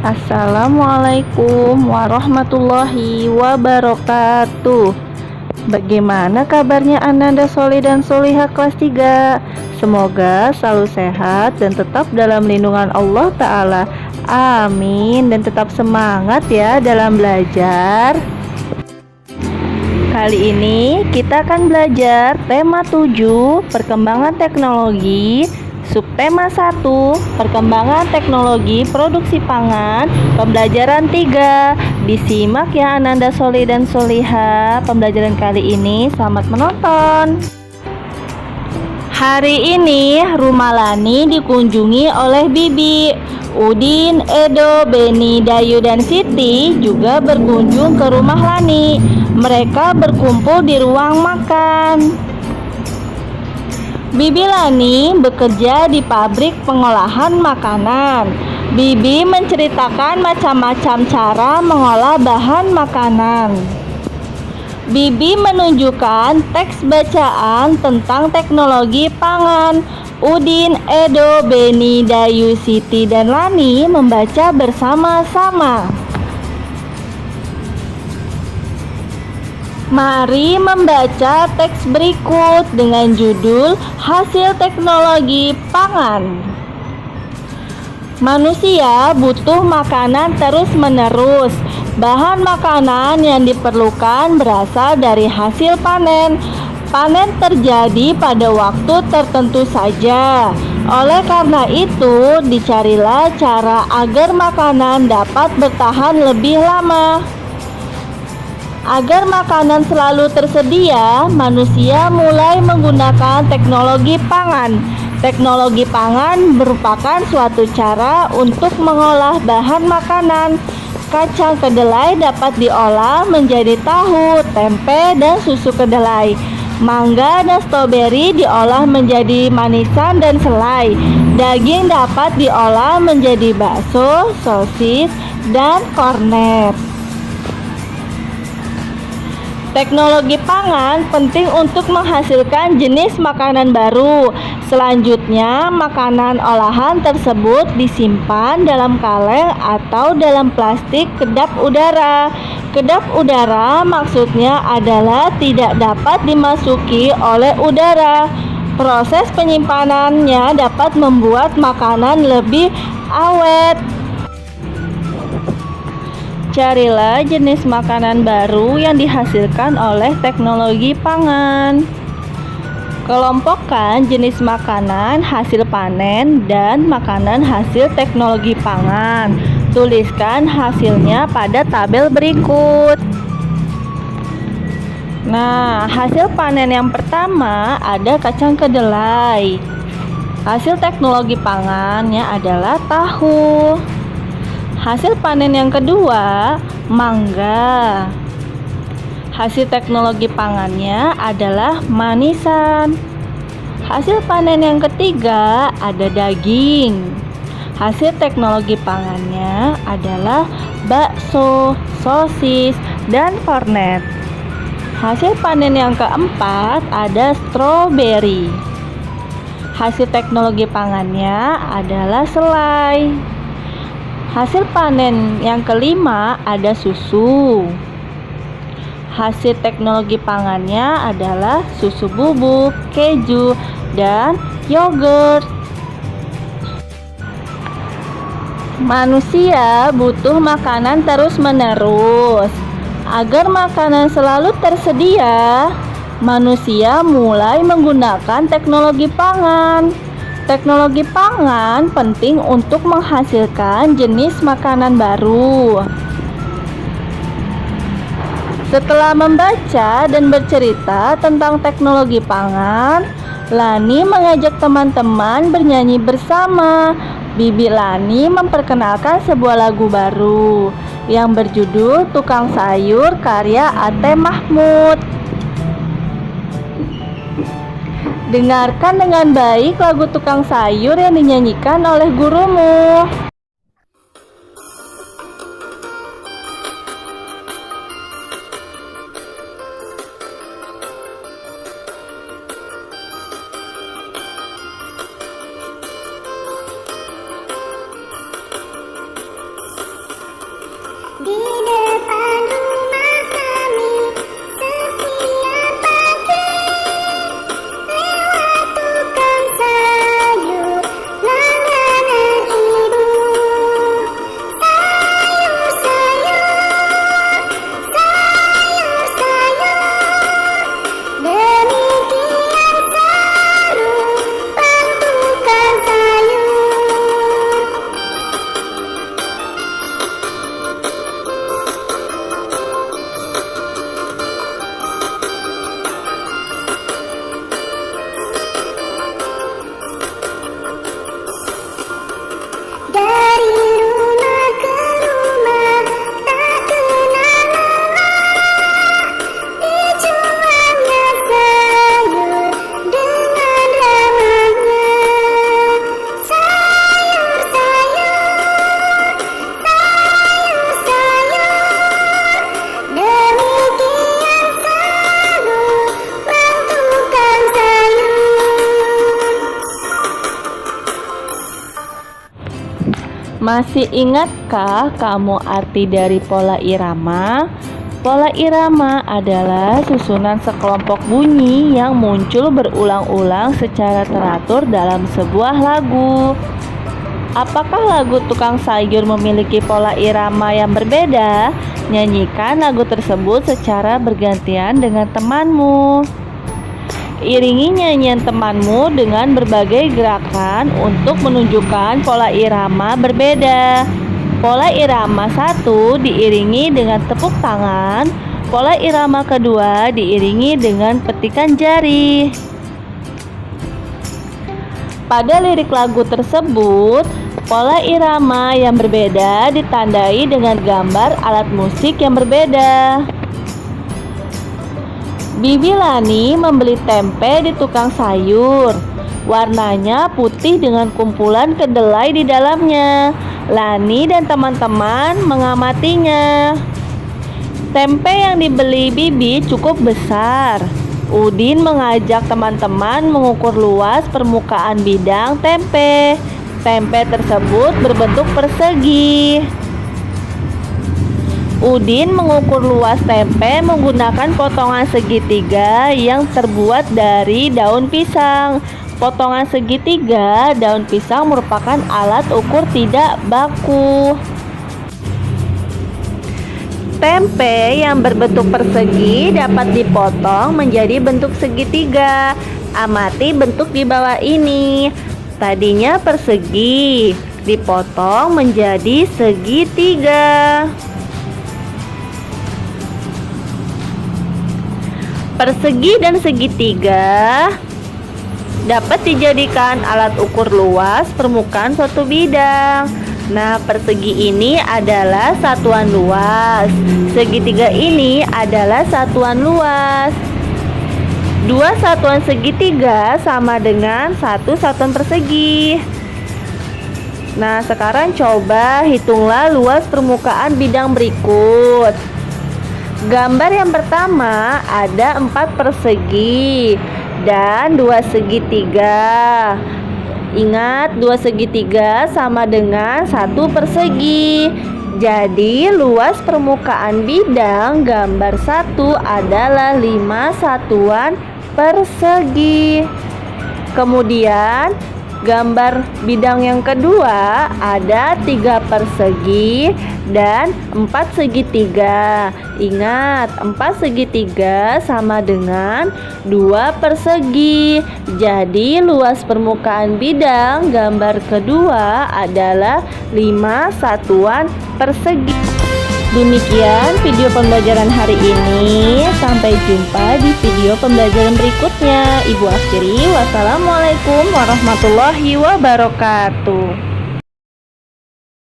Assalamualaikum warahmatullahi wabarakatuh. Bagaimana kabarnya Ananda Soli dan Soliha kelas 3? Semoga selalu sehat dan tetap dalam lindungan Allah Ta'ala. Amin. Dan tetap semangat ya dalam belajar. Kali ini kita akan belajar tema 7, perkembangan teknologi. Subtema 1, perkembangan teknologi produksi pangan. Pembelajaran 3. Disimak ya Ananda Soli dan Soliha pembelajaran kali ini. Selamat menonton. Hari ini rumah Lani dikunjungi oleh Bibi. Udin, Edo, Beni, Dayu, dan Siti juga berkunjung ke rumah Lani. Mereka berkumpul di ruang makan. Bibi Lani bekerja di pabrik pengolahan makanan. Bibi menceritakan macam-macam cara mengolah bahan makanan. Bibi menunjukkan teks bacaan tentang teknologi pangan. Udin, Edo, Beni, Dayu, Siti, dan Lani membaca bersama-sama. Mari membaca teks berikut dengan judul Hasil Teknologi Pangan. Manusia butuh makanan terus-menerus. Bahan makanan yang diperlukan berasal dari hasil panen. Panen terjadi pada waktu tertentu saja. Oleh karena itu, dicarilah cara agar makanan dapat bertahan lebih lama. Agar makanan selalu tersedia, manusia mulai menggunakan teknologi pangan. Teknologi pangan merupakan suatu cara untuk mengolah bahan makanan. Kacang kedelai dapat diolah menjadi tahu, tempe, dan susu kedelai. Mangga dan stroberi diolah menjadi manisan dan selai. Daging dapat diolah menjadi bakso, sosis, dan kornet. Teknologi pangan penting untuk menghasilkan jenis makanan baru. Selanjutnya, makanan olahan tersebut disimpan dalam kaleng atau dalam plastik kedap udara. Kedap udara maksudnya adalah tidak dapat dimasuki oleh udara. Proses penyimpanannya dapat membuat makanan lebih awet. Carilah jenis makanan baru yang dihasilkan oleh teknologi pangan. Kelompokkan jenis makanan hasil panen dan makanan hasil teknologi pangan. Tuliskan hasilnya pada tabel berikut. Nah, hasil panen yang pertama ada kacang kedelai. Hasil teknologi pangannya adalah tahu. Hasil panen yang kedua, mangga. Hasil teknologi pangannya adalah manisan. Hasil panen yang ketiga ada daging. Hasil teknologi pangannya adalah bakso, sosis, dan kornet. Hasil panen yang keempat ada stroberi. Hasil teknologi pangannya adalah selai. Hasil panen yang kelima ada susu. Hasil teknologi pangannya adalah susu bubuk, keju, dan yogurt. Manusia butuh makanan terus-menerus. Agar makanan selalu tersedia, manusia mulai menggunakan teknologi pangan. Teknologi pangan penting untuk menghasilkan jenis makanan baru. Setelah membaca dan bercerita tentang teknologi pangan, Lani mengajak teman-teman bernyanyi bersama. Bibi Lani memperkenalkan sebuah lagu baru yang berjudul Tukang Sayur karya Ate Mahmud. Dengarkan dengan baik lagu Tukang Sayur yang dinyanyikan oleh gurumu. Masih ingatkah kamu arti dari pola irama? Pola irama adalah susunan sekelompok bunyi yang muncul berulang-ulang secara teratur dalam sebuah lagu. Apakah lagu Tukang Sayur memiliki pola irama yang berbeda? Nyanyikan lagu tersebut secara bergantian dengan temanmu. Iringi nyanyian temanmu dengan berbagai gerakan untuk menunjukkan pola irama berbeda. Pola irama 1 diiringi dengan tepuk tangan, pola irama kedua diiringi dengan petikan jari. Pada lirik lagu tersebut, pola irama yang berbeda ditandai dengan gambar alat musik yang berbeda. Bibi Lani membeli tempe di tukang sayur. Warnanya putih dengan kumpulan kedelai di dalamnya. Lani dan teman-teman mengamatinya. Tempe yang dibeli Bibi cukup besar. Udin mengajak teman-teman mengukur luas permukaan bidang tempe. Tempe tersebut berbentuk persegi. Udin mengukur luas tempe menggunakan potongan segitiga yang terbuat dari daun pisang. Potongan segitiga daun pisang merupakan alat ukur tidak baku. Tempe yang berbentuk persegi dapat dipotong menjadi bentuk segitiga. Amati bentuk di bawah ini. Tadinya persegi, dipotong menjadi segitiga. Persegi dan segitiga dapat dijadikan alat ukur luas permukaan suatu bidang. Nah, persegi ini adalah satuan luas. Segitiga ini adalah satuan luas. Dua satuan segitiga sama dengan satu satuan persegi. Nah, sekarang coba hitunglah luas permukaan bidang berikut. Gambar yang pertama ada 4 persegi dan 2 segitiga. Ingat, 2 segitiga sama dengan 1 persegi. Jadi luas permukaan bidang gambar 1 adalah 5 satuan persegi. Kemudian gambar bidang yang kedua ada 3 persegi dan 4 segitiga. Ingat, 4 segitiga sama dengan 2 persegi. Jadi luas permukaan bidang gambar kedua adalah 5 satuan persegi. Demikian video pembelajaran hari ini. Sampai jumpa di video pembelajaran berikutnya. Ibu akhiri, wassalamualaikum warahmatullahi wabarakatuh.